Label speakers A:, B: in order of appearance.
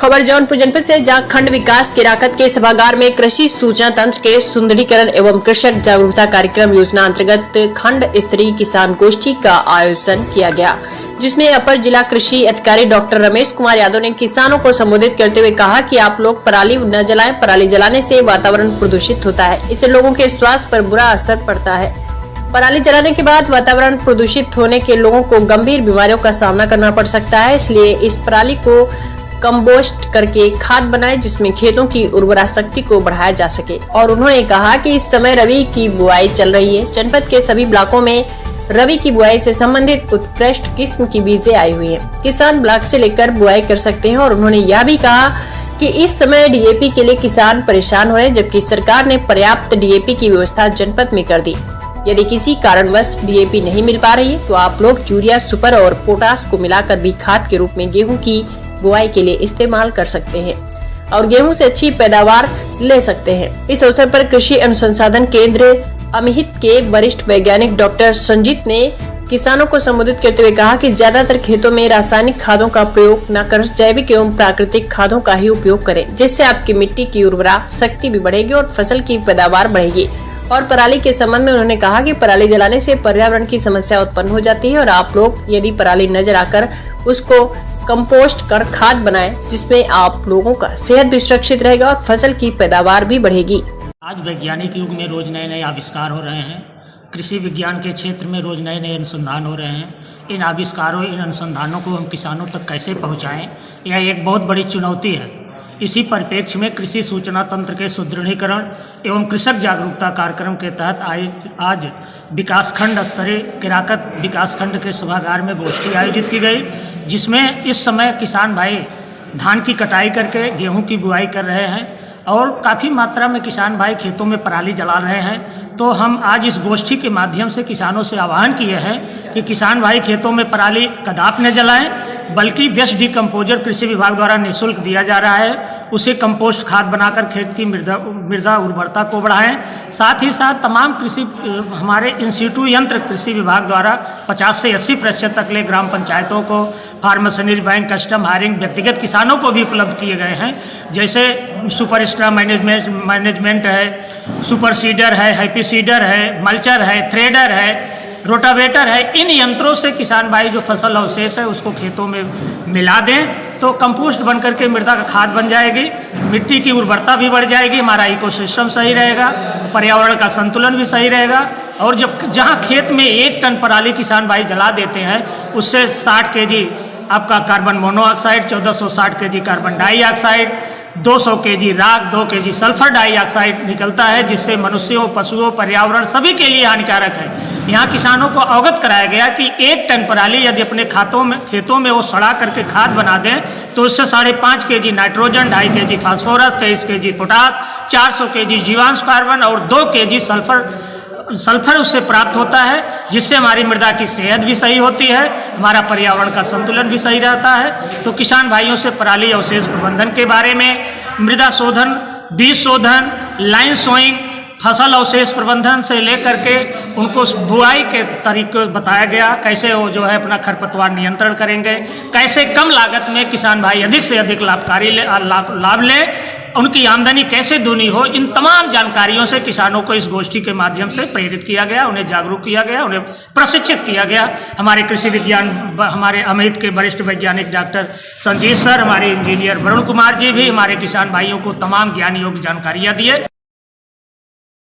A: खबर जौनपुर जनपद से, जहां खंड विकास केराकत के सभागार में कृषि सूचना तंत्र के सुदृढ़ीकरण एवं कृषक जागरूकता कार्यक्रम योजना अंतर्गत खंड स्तरीय किसान गोष्ठी का आयोजन किया गया, जिसमें अपर जिला कृषि अधिकारी डॉक्टर रमेश कुमार यादव ने किसानों को संबोधित करते हुए कहा कि आप लोग पराली न जलाएं। पराली जलाने से वातावरण प्रदूषित होता है, इससे लोगों के स्वास्थ्य पर बुरा असर पड़ता है। पराली जलाने के बाद वातावरण प्रदूषित होने के लोगों को गंभीर बीमारियों का सामना करना पड़ सकता है, इसलिए इस पराली को कंपोस्ट करके खाद बनाएं, जिसमें खेतों की उर्वरा शक्ति को बढ़ाया जा सके। और उन्होंने कहा कि इस समय रबी की बुआई चल रही है। जनपद के सभी ब्लॉकों में रबी की बुआई से संबंधित उत्कृष्ट किस्म की बीजें आई हुई हैं। किसान ब्लॉक से लेकर बुआई कर सकते हैं। और उन्होंने यह भी कहा कि इस समय डीएपी के लिए किसान परेशान हो रहे हैं, जबकि सरकार ने पर्याप्त डीएपी की व्यवस्था जनपद में कर दी। यदि किसी कारणवश डीएपी नहीं मिल पा रही है तो आप लोग यूरिया, सुपर और पोटास को मिलाकर भी खाद के रूप में गेहूं की बुआई के लिए इस्तेमाल कर सकते हैं और गेहूं से अच्छी पैदावार ले सकते हैं। इस अवसर पर कृषि अनुसंधान केंद्र अमहित के वरिष्ठ वैज्ञानिक डॉक्टर संजीत ने किसानों को संबोधित करते हुए कहा कि ज्यादातर खेतों में रासायनिक खादों का प्रयोग न कर जैविक एवं प्राकृतिक खादों का ही उपयोग करें, जिससे आपकी मिट्टी की उर्वरा शक्ति भी बढ़ेगी और फसल की पैदावार बढ़ेगी। और पराली के संबंध में उन्होंने कहा कि पराली जलाने से पर्यावरण की समस्या उत्पन्न हो जाती है और आप लोग यदि पराली न जलाकर उसको कंपोस्ट कर खाद बनाएं, जिसमें आप लोगों का सेहत भी सुरक्षित रहेगा और फसल की पैदावार भी बढ़ेगी।
B: आज वैज्ञानिक युग में रोज नए नए आविष्कार हो रहे हैं। कृषि विज्ञान के क्षेत्र में रोज नए नए अनुसंधान हो रहे हैं। इन आविष्कारों, इन अनुसंधानों को हम किसानों तक कैसे पहुंचाएं, यह एक बहुत बड़ी चुनौती है। इसी परिप्रेक्ष्य में कृषि सूचना तंत्र के सुदृढ़ीकरण एवं कृषक जागरूकता कार्यक्रम के तहत आज विकासखंड स्तरीय केराकत विकासखंड के सभागार में गोष्ठी आयोजित की गई, जिसमें इस समय किसान भाई धान की कटाई करके गेहूं की बुआई कर रहे हैं और काफ़ी मात्रा में किसान भाई खेतों में पराली जला रहे हैं। तो हम आज इस गोष्ठी के माध्यम से किसानों से आह्वान किए हैं कि किसान भाई खेतों में पराली कदाप न जलाएं, बल्कि व्यस्त डिकम्पोजर कृषि विभाग द्वारा निःशुल्क दिया जा रहा है, उसे कंपोस्ट खाद बनाकर खेत की मृदा उर्वरता को बढ़ाएं। साथ ही साथ तमाम कृषि हमारे इंस्टीट्यूट यंत्र कृषि विभाग द्वारा 50 से 80% तक ले ग्राम पंचायतों को फार्मसनरी बैंक, कस्टम हायरिंग व्यक्तिगत किसानों को भी उपलब्ध किए गए हैं। जैसे सुपर स्ट्रा मैनेजमेंट है, सुपर सीडर है, हैप्पी सीडर है, मल्चर है, थ्रेडर है, रोटावेटर है। इन यंत्रों से किसान भाई जो फसल अवशेष है उसको खेतों में मिला दें तो कंपोस्ट बन करके मृदा का खाद बन जाएगी, मिट्टी की उर्वरता भी बढ़ जाएगी, हमारा इकोसिस्टम सही रहेगा, पर्यावरण का संतुलन भी सही रहेगा। और जब जहां खेत में 1 टन पराली किसान भाई जला देते हैं, उससे 60 kg आपका carbon monoxide, 1460 kg carbon dioxide, 200 kg राख, 2 kg सल्फर डाइऑक्साइड निकलता है, जिससे मनुष्यों, पशुओं, पर्यावरण सभी के लिए हानिकारक है। यहाँ किसानों को अवगत कराया गया कि 1 टन पराली यदि अपने खेतों में वो सड़ा करके खाद बना दें तो उससे 5.5 kg nitrogen, 2.5 kg phosphorus, 23 kg potash, 400 kg जीवांश carbon और 2 kg सल्फर उससे प्राप्त होता है, जिससे हमारी मृदा की सेहत भी सही होती है, हमारा पर्यावरण का संतुलन भी सही रहता है। तो किसान भाइयों से पराली अवशेष प्रबंधन के बारे में, मृदा शोधन, बीज शोधन, लाइन सोइंग, फसल अवशेष प्रबंधन से लेकर के उनको बुआई के तरीके बताया गया, कैसे वो जो है अपना खरपतवार नियंत्रण करेंगे, कैसे कम लागत में किसान भाई अधिक से अधिक लाभ लें, उनकी आमदनी कैसे दूनी हो। इन तमाम जानकारियों से किसानों को इस गोष्ठी के माध्यम से प्रेरित किया गया, उन्हें जागरूक किया गया, उन्हें प्रशिक्षित किया गया। हमारे कृषि विज्ञान, हमारे अमहित के वरिष्ठ वैज्ञानिक डॉक्टर संजीत सर, हमारे इंजीनियर वरुण कुमार जी भी हमारे किसान भाइयों को तमाम ज्ञान योग्य जानकारियाँ दिए।